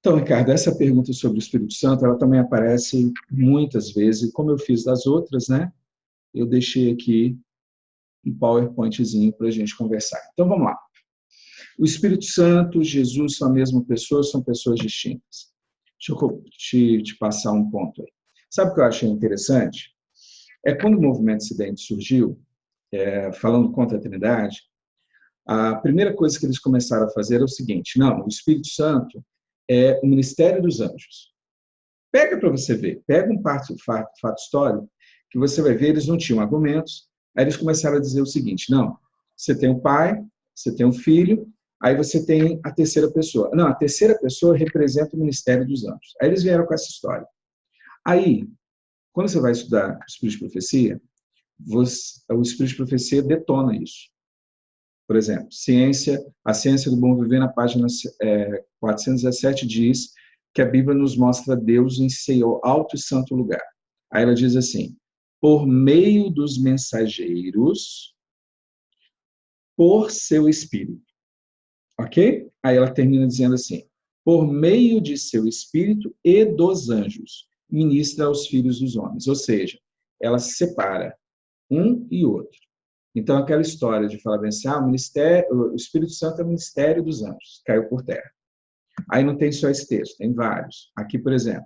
Então, Ricardo, essa pergunta sobre o Espírito Santo, ela também aparece muitas vezes, como eu fiz das outras, né? Eu deixei aqui um PowerPointzinho para a gente conversar. Então, vamos lá. O Espírito Santo, Jesus são a mesma pessoa, são pessoas distintas. Deixa eu te passar um ponto aí. Sabe o que eu achei interessante? É quando o movimento Ocidente surgiu, falando contra a Trindade, a primeira coisa que eles começaram a fazer é o seguinte: não, o Espírito Santo é o ministério dos anjos. Pega para você ver, pega um fato histórico, que você vai ver, eles não tinham argumentos, aí eles começaram a dizer o seguinte: não, você tem o pai, você tem o filho, aí você tem a terceira pessoa. Não, a terceira pessoa representa o ministério dos anjos. Aí eles vieram com essa história. Aí, quando você vai estudar o Espírito de Profecia, o Espírito de Profecia detona isso. Por exemplo, a ciência do bom viver, na página 417, diz que a Bíblia nos mostra Deus em seu alto e santo lugar. Aí ela diz assim: por meio dos mensageiros, por seu Espírito. Ok? Aí ela termina dizendo assim: por meio de seu Espírito e dos anjos, ministra aos filhos dos homens. Ou seja, ela separa um e outro. Então, aquela história de falar bem assim, o Espírito Santo é o ministério dos anjos, caiu por terra. Aí não tem só esse texto, tem vários. Aqui, por exemplo: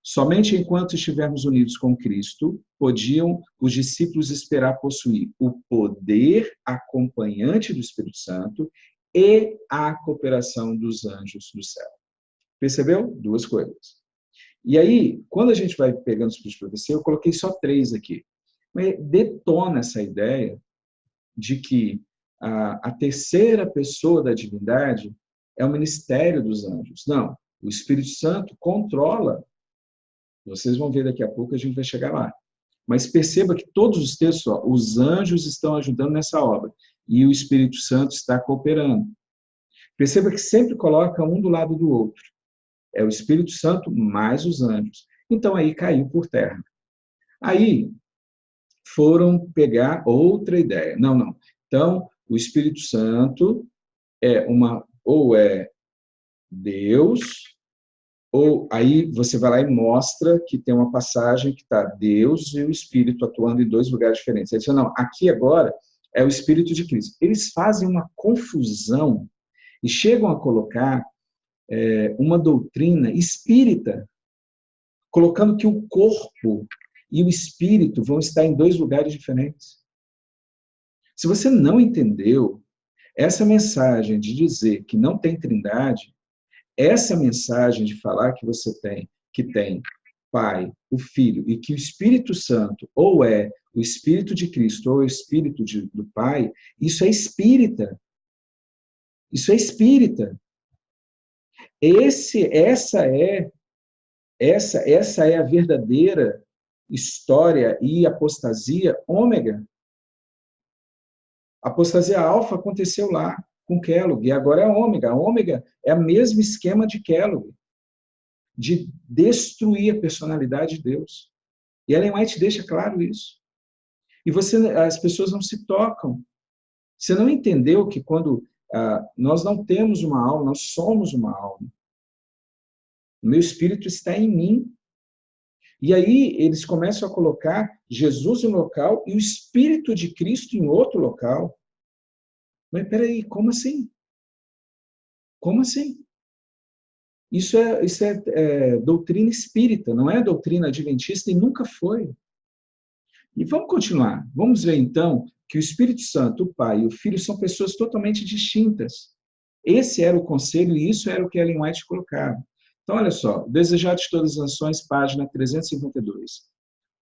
somente enquanto estivermos unidos com Cristo, podiam os discípulos esperar possuir o poder acompanhante do Espírito Santo e a cooperação dos anjos do céu. Percebeu? Duas coisas. E aí, quando a gente vai pegando os Espíritos de Profecia, eu coloquei só 3 aqui. Mas detona essa ideia de que a terceira pessoa da divindade é o ministério dos anjos. Não, o Espírito Santo controla. Vocês vão ver daqui a pouco, a gente vai chegar lá. Mas perceba que todos os textos, os anjos estão ajudando nessa obra e o Espírito Santo está cooperando. Perceba que sempre coloca um do lado do outro. É o Espírito Santo mais os anjos. Então aí caiu por terra. Aí foram pegar outra ideia. Não. Então, o Espírito Santo ou é Deus, ou aí você vai lá e mostra que tem uma passagem que está Deus e o Espírito atuando em 2 lugares diferentes. Aí diz: não, aqui agora é o Espírito de Cristo. Eles fazem uma confusão e chegam a colocar uma doutrina espírita, colocando que o corpo e o espírito vão estar em 2 lugares diferentes. Se você não entendeu essa mensagem de dizer que não tem trindade, essa mensagem de falar que tem Pai, o Filho, e que o Espírito Santo ou é o Espírito de Cristo ou é o Espírito do Pai, isso é espírita. Isso é espírita. Essa é a verdadeira história e apostasia ômega. A apostasia alfa aconteceu lá com Kellogg, e agora é a ômega. A ômega é o mesmo esquema de Kellogg, de destruir a personalidade de Deus. E Ellen White deixa claro isso. E as pessoas não se tocam. Você não entendeu que quando nós não temos uma alma, nós somos uma alma. O meu espírito está em mim. E aí eles começam a colocar Jesus em um local e o Espírito de Cristo em outro local. Mas peraí, como assim? Como assim? Isso é doutrina espírita, não é doutrina adventista e nunca foi. E vamos continuar. Vamos ver então que o Espírito Santo, o Pai e o Filho são pessoas totalmente distintas. Esse era o conselho e isso era o que Ellen White colocava. Então, olha só: Desejado de Todas as Nações, página 352.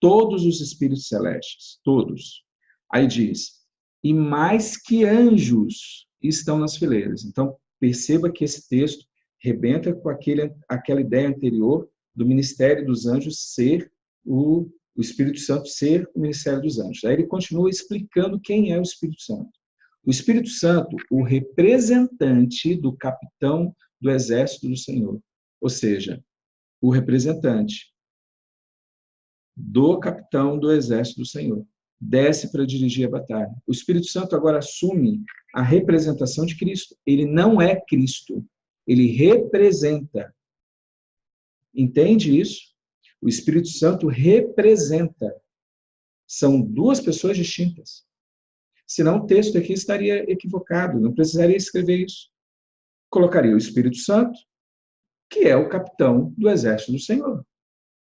Todos os espíritos celestes, todos. Aí diz: e mais que anjos estão nas fileiras. Então, perceba que esse texto rebenta com aquela ideia anterior do ministério dos anjos ser o Espírito Santo ser o ministério dos anjos. Aí ele continua explicando quem é o Espírito Santo. O Espírito Santo, o representante do capitão do exército do Senhor. Ou seja, o representante do capitão do exército do Senhor. Desce para dirigir a batalha. O Espírito Santo agora assume a representação de Cristo. Ele não é Cristo. Ele representa Entende isso? O Espírito Santo representa. São duas pessoas distintas. Senão o texto aqui estaria equivocado, não precisaria escrever isso. Colocaria o Espírito Santo, que é o capitão do exército do Senhor.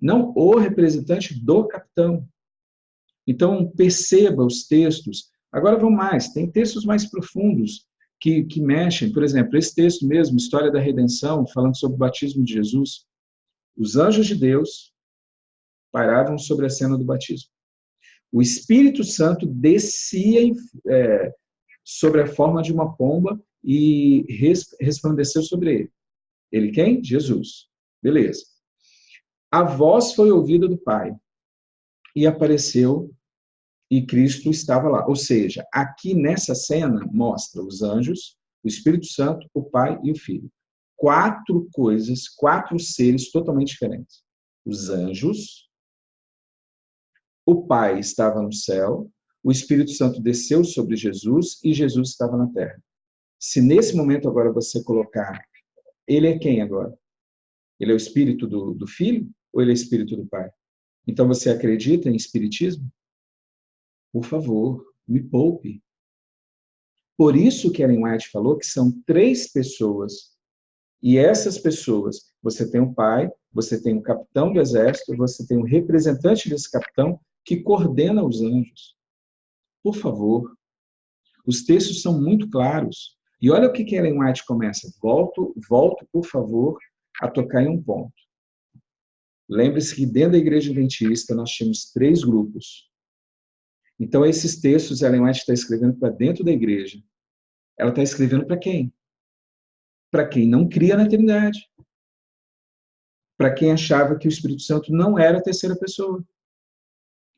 Não o representante do capitão. Então, perceba os textos. Agora vamos mais, tem textos mais profundos que mexem. Por exemplo, esse texto mesmo, História da Redenção, falando sobre o batismo de Jesus. Os anjos de Deus paravam sobre a cena do batismo. O Espírito Santo descia sobre a forma de uma pomba e resplandeceu sobre ele. Ele quem? Jesus. Beleza. A voz foi ouvida do Pai e apareceu e Cristo estava lá. Ou seja, aqui nessa cena mostra os anjos, o Espírito Santo, o Pai e o Filho. 4 coisas, 4 seres totalmente diferentes. Os anjos, o Pai estava no céu, o Espírito Santo desceu sobre Jesus e Jesus estava na terra. Se nesse momento agora você colocar, ele é quem agora? Ele é o Espírito do Filho ou ele é o Espírito do Pai? Então você acredita em Espiritismo? Por favor, me poupe. Por isso que Ellen White falou que são 3 pessoas. E essas pessoas, você tem o pai, você tem o capitão do exército, você tem o representante desse capitão que coordena os anjos. Por favor. Os textos são muito claros. E olha o que Ellen White começa. Volto, por favor, a tocar em um ponto. Lembre-se que dentro da Igreja Adventista nós tínhamos 3 grupos. Então, esses textos, Ellen White está escrevendo para dentro da igreja. Ela está escrevendo para quem? Para quem não cria na Trindade. Para quem achava que o Espírito Santo não era a terceira pessoa.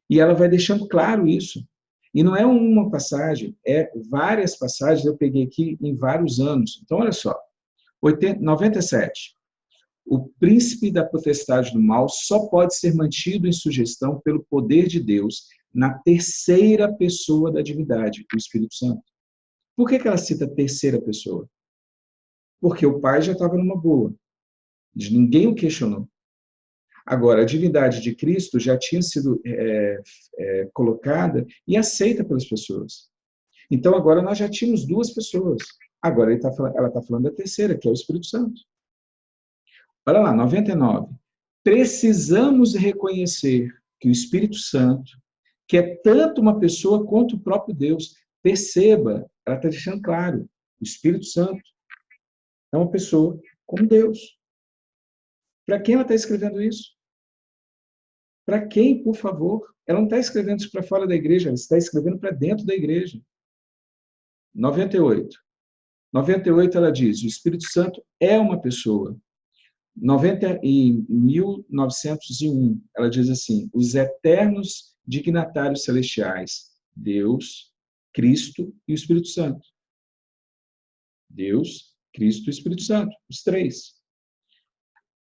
E ela vai deixando claro isso. E não é uma passagem, é várias passagens, eu peguei aqui em vários anos. Então, olha só. 97. O príncipe da potestade do mal só pode ser mantido em sugestão pelo poder de Deus na terceira pessoa da divindade, o Espírito Santo. Por que ela cita terceira pessoa? Porque o Pai já estava numa boa. Ninguém o questionou. Agora, a divindade de Cristo já tinha sido colocada e aceita pelas pessoas. Então, agora nós já tínhamos 2 pessoas. Agora ela está falando da terceira, que é o Espírito Santo. Olha lá, 99. Precisamos reconhecer que o Espírito Santo, que é tanto uma pessoa quanto o próprio Deus, perceba, ela está deixando claro, o Espírito Santo é uma pessoa como Deus. Para quem ela está escrevendo isso? Para quem, por favor? Ela não está escrevendo isso para fora da igreja, ela está escrevendo para dentro da igreja. 98. 98 ela diz, o Espírito Santo é uma pessoa. 1901, ela diz assim, os eternos dignatários celestiais, Deus, Cristo e o Espírito Santo. Deus, Cristo e o Espírito Santo, os 3.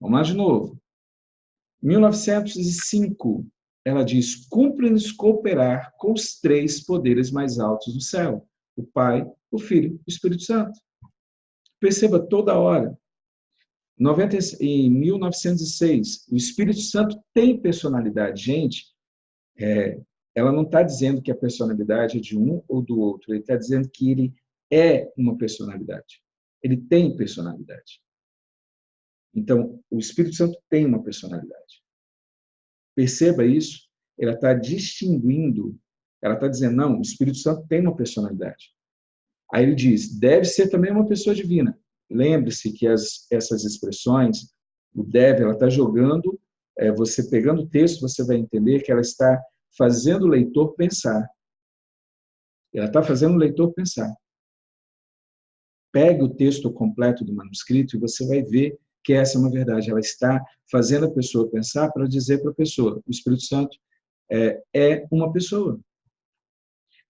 Vamos lá de novo. 1905, ela diz, cumpre-nos cooperar com os 3 poderes mais altos do céu, o Pai, o Filho e o Espírito Santo. Perceba toda hora. Em 1906, o Espírito Santo tem personalidade. Gente, ela não está dizendo que a personalidade é de um ou do outro, ele está dizendo que ele é uma personalidade. Ele tem personalidade. Então, o Espírito Santo tem uma personalidade. Perceba isso, ela está distinguindo, ela está dizendo, não, o Espírito Santo tem uma personalidade. Aí ele diz, deve ser também uma pessoa divina. Lembre-se que essas expressões, o deve, ela está jogando, você pegando o texto, você vai entender que ela está fazendo o leitor pensar. Ela está fazendo o leitor pensar. Pegue o texto completo do manuscrito e você vai ver que essa é uma verdade. Ela está fazendo a pessoa pensar para dizer para a pessoa, o Espírito Santo é uma pessoa.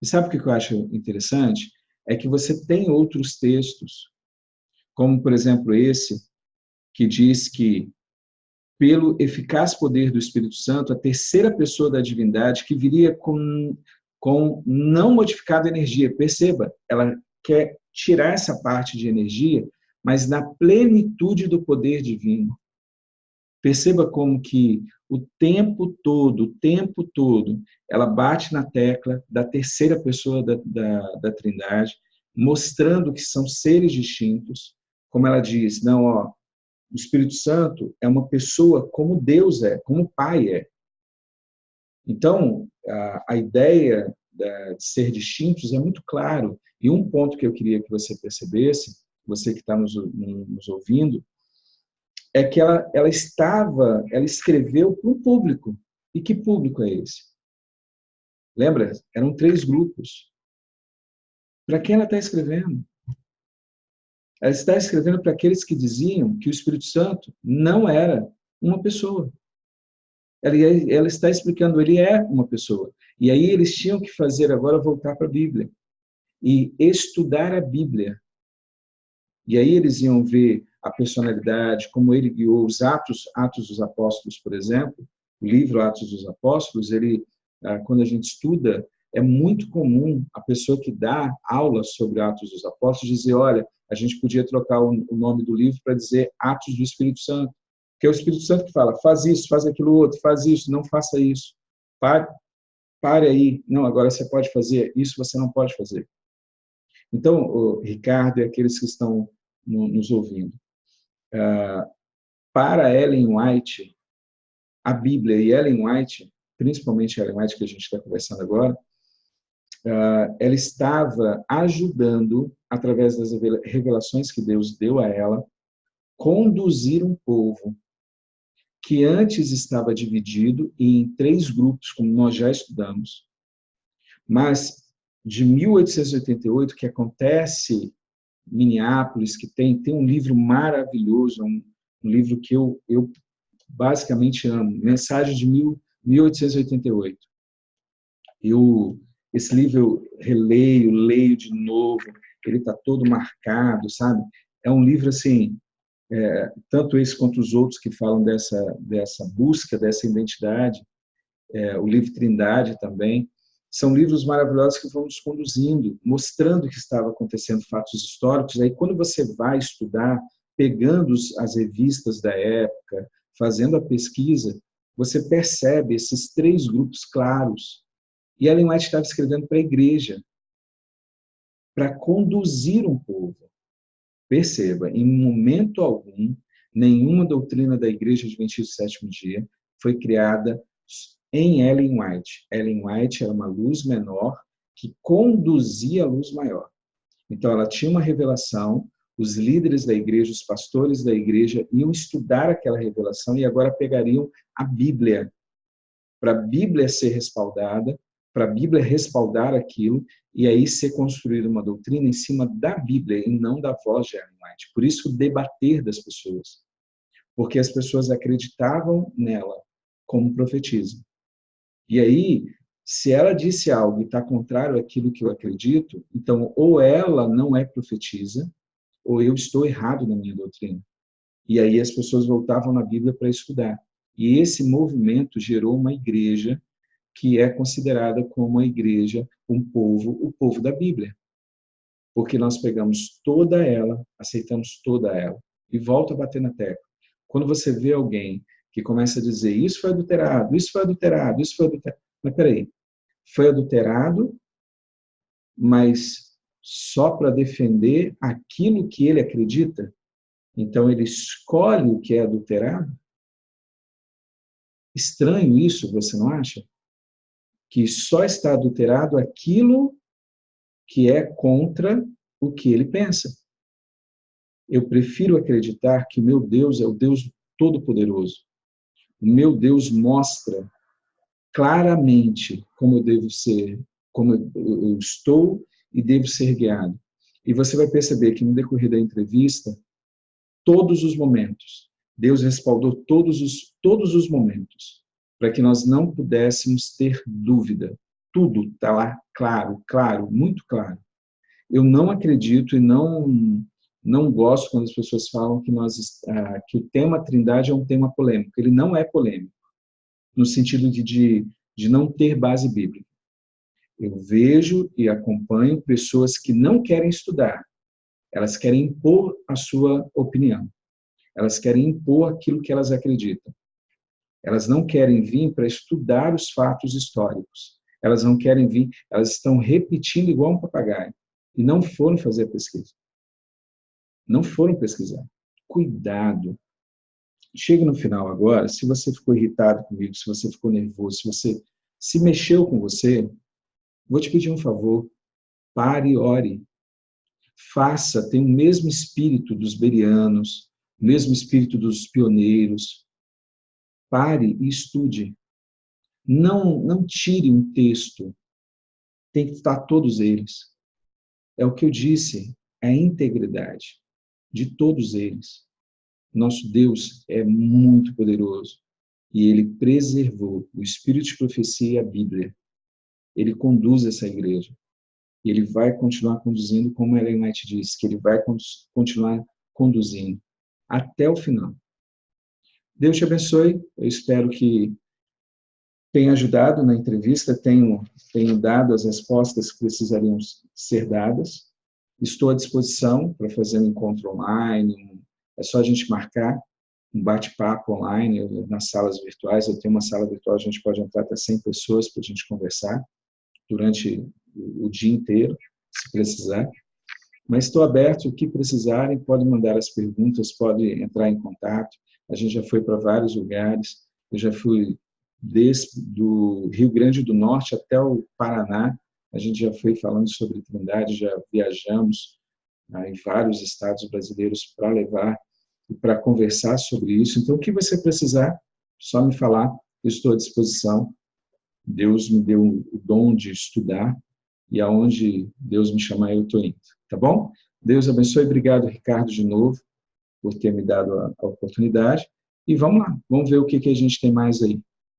E sabe o que eu acho interessante? É que você tem outros textos, como, por exemplo, esse, que diz que, pelo eficaz poder do Espírito Santo, a terceira pessoa da divindade, que viria com não modificada energia. Perceba, ela quer tirar essa parte de energia, mas na plenitude do poder divino. Perceba como que o tempo todo, ela bate na tecla da terceira pessoa da Trindade, mostrando que são seres distintos. Como ela diz, não, ó, o Espírito Santo é uma pessoa como Deus é, como o Pai é. Então, a ideia de ser distintos é muito claro. E um ponto que eu queria que você percebesse, você que está nos ouvindo, é que ela escreveu para um público. E que público é esse? Lembra? Eram 3 grupos. Para quem ela está escrevendo? Ela está escrevendo para aqueles que diziam que o Espírito Santo não era uma pessoa. Ela está explicando, ele é uma pessoa. E aí eles tinham que fazer agora voltar para a Bíblia e estudar a Bíblia. E aí eles iam ver a personalidade, como ele guiou os Atos dos Apóstolos, por exemplo, o livro Atos dos Apóstolos, quando a gente estuda, é muito comum a pessoa que dá aula sobre Atos dos Apóstolos dizer, olha, a gente podia trocar o nome do livro para dizer Atos do Espírito Santo, que é o Espírito Santo que fala, faz isso, faz aquilo outro, faz isso, não faça isso. Pare aí. Não, agora você pode fazer, isso você não pode fazer. Então, o Ricardo e aqueles que estão nos ouvindo, para Ellen White, a Bíblia e Ellen White, principalmente Ellen White, que a gente está conversando agora, ela estava ajudando, através das revelações que Deus deu a ela, conduzir um povo que antes estava dividido em 3 grupos, como nós já estudamos, mas de 1888, que acontece em Minneapolis, que tem um livro maravilhoso, um livro que eu basicamente amo, Mensagem de 1888. Esse livro eu releio, leio de novo, ele está todo marcado, sabe? É um livro assim, tanto esse quanto os outros que falam dessa busca, dessa identidade, o livro Trindade também, são livros maravilhosos que vão nos conduzindo, mostrando que estava acontecendo fatos históricos. Aí, quando você vai estudar, pegando as revistas da época, fazendo a pesquisa, você percebe esses 3 grupos claros. E Ellen White estava escrevendo para a igreja, para conduzir um povo. Perceba, em momento algum, nenhuma doutrina da Igreja Adventista do Sétimo Dia foi criada em Ellen White. Ellen White era uma luz menor que conduzia a luz maior. Então, ela tinha uma revelação, os líderes da igreja, os pastores da igreja iam estudar aquela revelação e agora pegariam a Bíblia, para a Bíblia ser respaldada, para a Bíblia respaldar aquilo, e aí ser construída uma doutrina em cima da Bíblia e não da voz de Ellen White. Por isso, o debater das pessoas. Porque as pessoas acreditavam nela como profetisa. E aí, se ela disse algo e está contrário àquilo que eu acredito, então ou ela não é profetisa, ou eu estou errado na minha doutrina. E aí as pessoas voltavam na Bíblia para estudar. E esse movimento gerou uma igreja que é considerada como a igreja, o povo da Bíblia. Porque nós pegamos toda ela, aceitamos toda ela, e volta a bater na tecla. Quando você vê alguém que começa a dizer isso foi adulterado, isso foi adulterado, isso foi adulterado. Mas peraí, foi adulterado, mas só para defender aquilo que ele acredita? Então ele escolhe o que é adulterado? Estranho isso, você não acha? Que só está adulterado aquilo que é contra o que ele pensa. Eu prefiro acreditar que o meu Deus é o Deus Todo-Poderoso. O meu Deus mostra claramente como eu devo ser, como eu estou e devo ser guiado. E você vai perceber que no decorrer da entrevista, todos os momentos, Deus respaldou todos os momentos, para que nós não pudéssemos ter dúvida. Tudo está lá claro, muito claro. Eu não acredito e não gosto quando as pessoas falam que o tema Trindade é um tema polêmico. Ele não é polêmico, no sentido de não ter base bíblica. Eu vejo e acompanho pessoas que não querem estudar, elas querem impor a sua opinião. Elas querem impor aquilo que elas acreditam. Elas não querem vir para estudar os fatos históricos. Elas não querem vir, elas estão repetindo igual um papagaio. E não foram fazer a pesquisa. Não foram pesquisar. Cuidado. Chega no final agora, se você ficou irritado comigo, se você ficou nervoso, se você se mexeu com você, vou te pedir um favor. Pare e ore. Faça, tem o mesmo espírito dos berianos, o mesmo espírito dos pioneiros. Pare e estude. Não tire um texto. Tem que estar todos eles. É o que eu disse, é a integridade de todos eles. Nosso Deus é muito poderoso e Ele preservou o Espírito de Profecia e a Bíblia. Ele conduz essa igreja. E Ele vai continuar conduzindo, como Ellen White disse, que Ele vai continuar conduzindo até o final. Deus te abençoe. Eu espero que tenha ajudado na entrevista, tenho dado as respostas que precisariam ser dadas. Estou à disposição para fazer um encontro online, é só a gente marcar um bate-papo online, nas salas virtuais. Eu tenho uma sala virtual, a gente pode entrar até 100 pessoas para a gente conversar durante o dia inteiro, se precisar. Mas estou aberto, o que precisarem, podem mandar as perguntas, podem entrar em contato. A gente já foi para vários lugares, eu já fui desde do Rio Grande do Norte até o Paraná, a gente já foi falando sobre Trindade, já viajamos em vários estados brasileiros para levar e para conversar sobre isso. Então, o que você precisar, só me falar, eu estou à disposição. Deus me deu o dom de estudar e aonde Deus me chamar, eu estou indo. Tá bom? Deus abençoe. Obrigado, Ricardo, de novo, por ter me dado a oportunidade. E vamos lá, vamos ver o que a gente tem mais aí.